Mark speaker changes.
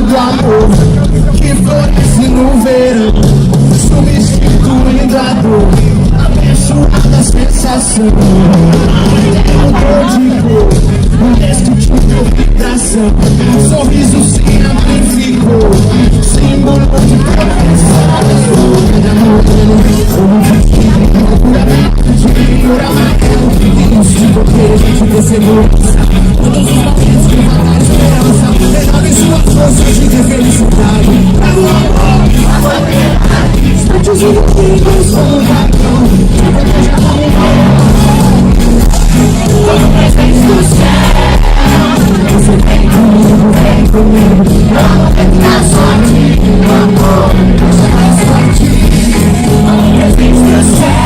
Speaker 1: do amor que floresce no verão, substituindo a dor, abençoada sensação. Um dor de cor, um gesto de vibração, um sorriso se amplificou, símbolo de proteção. Por amarelo, de bloqueio, de segurança, todos os momentos que matar esperança, renove suas forças de felicidade. Traga o amor, a verdade, escute os inimigos como um dragão, que proteja a humanidade. Como presente do céu, você vem comigo, não termina sorte, o amor, você mais forte. Como presente do céu.